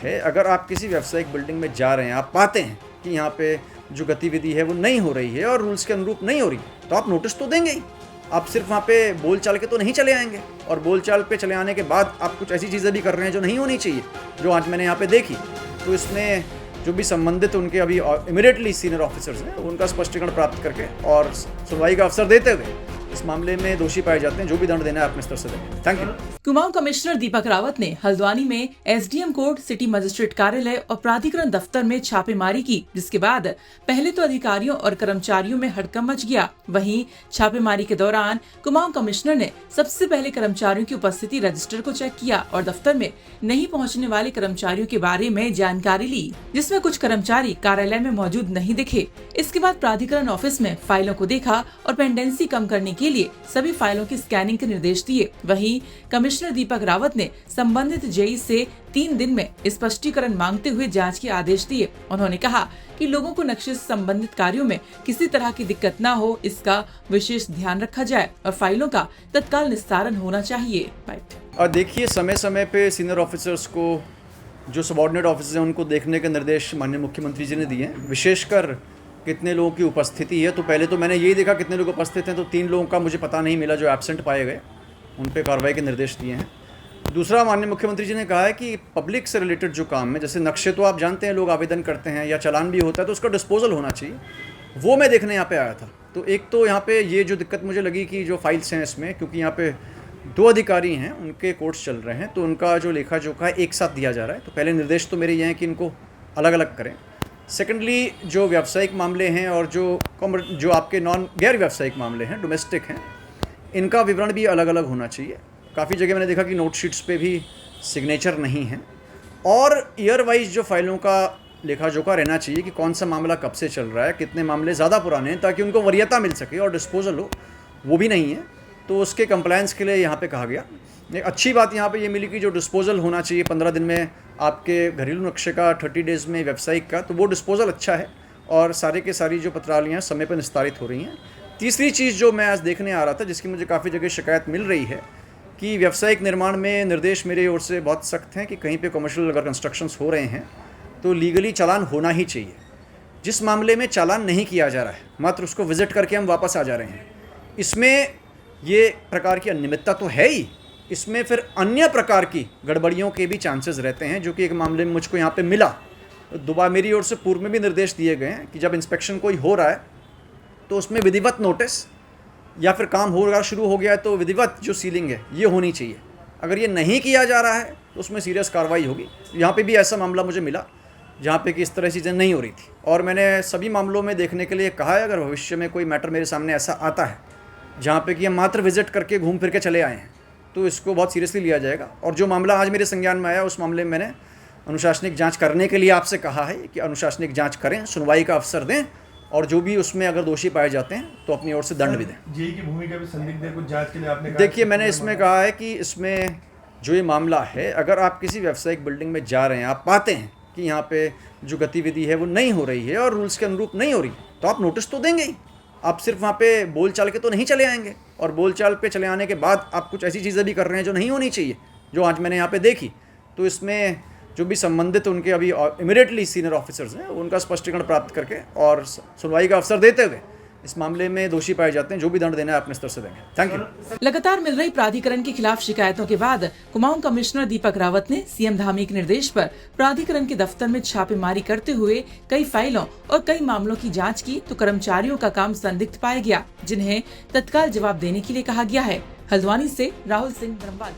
है, अगर आप किसी व्यावसायिक बिल्डिंग में जा रहे हैं, आप पाते हैं कि यहाँ पे जो गतिविधि है वो नहीं हो रही है और रूल्स के अनुरूप नहीं हो रही, तो आप नोटिस तो देंगे ही। आप सिर्फ वहाँ पे बोल चाल के तो नहीं चले आएंगे, और बोल चाल पे चले आने के बाद आप कुछ ऐसी चीज़ें भी कर रहे हैं जो नहीं होनी चाहिए, जो आज मैंने यहाँ पे देखी। तो इसमें जो भी संबंधित उनके अभी इमीडिएटली सीनियर ऑफिसर्स हैं, उनका स्पष्टीकरण प्राप्त करके और सुनवाई का अवसर देते हुए इस मामले में दोषी पाए जाते हैं, जो भी दंड देना है अपने स्तर से देंगे। Thank you. Kumaon commissioner Deepak Rawat ने हल्द्वानी में एसडीएम कोर्ट, सिटी मजिस्ट्रेट कार्यालय और प्राधिकरण दफ्तर में छापेमारी की, जिसके बाद पहले तो अधिकारियों और कर्मचारियों में हड़कंप मच गया। वहीं छापेमारी के दौरान कुमाऊं कमिश्नर ने सबसे पहले कर्मचारियों की उपस्थिति रजिस्टर को चेक किया और दफ्तर में नहीं पहुंचने वाले कर्मचारियों के बारे में जानकारी ली, जिसमें कुछ कर्मचारी कार्यालय में मौजूद नहीं दिखे। इसके बाद प्राधिकरण ऑफिस में फाइलों को देखा और पेंडेंसी कम करने के लिए सभी फाइलों की स्कैनिंग के निर्देश दिए। वहीं कमिश्नर दीपक रावत ने संबंधित जेई से 3 दिन में स्पष्टीकरण मांगते हुए जांच के आदेश दिए। उन्होंने कहा कि लोगों को नक्शे से संबंधित कार्यों में किसी तरह की दिक्कत न हो, इसका विशेष ध्यान रखा जाए और फाइलों का तत्काल निस्तारण होना चाहिए। और देखिए, समय समय पे सीनियर ऑफिसर्स को, जो सबऑर्डिनेट ऑफिसर्स हैं, उनको देखने के निर्देश माननीय मुख्यमंत्री जी ने दिए हैं। विशेषकर कितने लोगों की उपस्थिति है, तो पहले तो मैंने यही देखा कितने लोग उपस्थित हैं, तो 3 लोगों का मुझे पता नहीं मिला जो एब्सेंट पाए गए, उन पे कार्रवाई के निर्देश दिए हैं। दूसरा, माननीय मुख्यमंत्री जी ने कहा है कि पब्लिक से रिलेटेड जो काम है, जैसे नक्शे तो आप जानते हैं लोग आवेदन करते हैं या चालान भी होता है, तो उसका डिस्पोजल होना चाहिए, वो मैं देखने यहाँ पे आया था। तो एक तो यहाँ पे ये जो दिक्कत मुझे लगी कि जो फाइल्स हैं इसमें, क्योंकि यहाँ पे 2 अधिकारी हैं, उनके कोर्स चल रहे हैं, तो उनका जो लेखा जोखा है एक साथ दिया जा रहा है। तो पहले निर्देश तो मेरे ये हैं कि इनको अलग अलग करें। सेकेंडली, जो व्यावसायिक मामले हैं और जो आपके गैर व्यावसायिक मामले हैं, डोमेस्टिक हैं, इनका विवरण भी अलग अलग होना चाहिए। काफ़ी जगह मैंने देखा कि नोट शीट्स पे भी सिग्नेचर नहीं है, और ईयर वाइज जो फाइलों का लेखा जोखा रहना चाहिए कि कौन सा मामला कब से चल रहा है, कितने मामले ज़्यादा पुराने हैं, ताकि उनको वरीयता मिल सके और डिस्पोजल हो, वो भी नहीं है। तो उसके कंप्लायंस के लिए यहाँ पे कहा गया। एक अच्छी बात यहाँ पे ये मिली कि जो डिस्पोजल होना चाहिए 15 दिन में आपके घरेलू नक्शे का, 30 डेज़ में व्यावसायिक का, तो वो डिस्पोजल अच्छा है और सारे के सारी जो पत्रावलियाँ समय पर निस्तारित हो रही हैं। तीसरी चीज़ जो मैं आज देखने आ रहा था, जिसकी मुझे काफ़ी जगह शिकायत मिल रही है, कि व्यावसायिक निर्माण में निर्देश मेरे ओर से बहुत सख्त हैं कि कहीं पे कमर्शियल अगर कंस्ट्रक्शंस हो रहे हैं तो लीगली चालान होना ही चाहिए। जिस मामले में चालान नहीं किया जा रहा है, मात्र उसको विजिट करके हम वापस आ जा रहे हैं, इसमें ये प्रकार की अनियमितता तो है ही, इसमें फिर अन्य प्रकार की गड़बड़ियों के भी चांसेस रहते हैं, जो कि एक मामले में मुझको यहाँ पे मिला। तो दोबारा मेरी ओर से पूर्व में भी निर्देश दिए गए हैं कि जब इंस्पेक्शन कोई हो रहा है तो उसमें विधिवत नोटिस, या फिर काम हो रहा शुरू हो गया है तो विधिवत जो सीलिंग है ये होनी चाहिए। अगर ये नहीं किया जा रहा है तो उसमें सीरियस कार्रवाई होगी। यहाँ पे भी ऐसा मामला मुझे मिला जहाँ पे कि इस तरह चीज़ें नहीं हो रही थी, और मैंने सभी मामलों में देखने के लिए कहा है, अगर भविष्य में कोई मैटर मेरे सामने ऐसा आता है जहाँ पे कि हम मात्र विजिट करके घूम फिर के चले आए हैं, तो इसको बहुत सीरियसली लिया जाएगा। और जो मामला आज मेरे संज्ञान में आया, उस मामले में मैंने अनुशासनिक जांच करने के लिए आपसे कहा है कि अनुशासनिक जांच करें, सुनवाई का अवसर दें, और जो भी उसमें अगर दोषी पाए जाते हैं तो अपनी ओर से दंड भी दें। जेई की भूमिका भी संदिग्ध है कुछ जांच के लिए आपने कहा? देखिए, मैंने इसमें कहा है कि इसमें जो ये मामला है, अगर आप किसी व्यावसायिक बिल्डिंग में जा रहे हैं, आप पाते हैं कि यहाँ पे जो गतिविधि है वो नहीं हो रही है और रूल्स के अनुरूप नहीं हो रही, तो आप नोटिस तो देंगे ही। आप सिर्फ वहाँ पे बोल चाल के तो नहीं चले आएंगे, और बोल चाल पे चले आने के बाद आप कुछ ऐसी चीज़ें भी कर रहे हैं जो नहीं होनी चाहिए, जो आज मैंने यहाँ पे देखी। तो इसमें जो भी संबंधित उनके अभी इमीडिएटली सीनियर ऑफिसर्स हैं, उनका स्पष्टीकरण प्राप्त करके और सुनवाई का अवसर देते हुए इस मामले में दोषी पाए जाते हैं, जो भी दंड देना है अपने स्तर से देंगे। Thank you. लगातार मिल रही प्राधिकरण के खिलाफ शिकायतों के बाद कुमाऊं कमिश्नर दीपक रावत ने सीएम धामी के निर्देश पर प्राधिकरण के दफ्तर में छापेमारी करते हुए कई फाइलों और कई मामलों की जांच की, तो कर्मचारियों का काम संदिग्ध पाया गया, जिन्हें तत्काल जवाब देने के लिए कहा गया है। हल्द्वानी से राहुल सिंह धर्मपाल।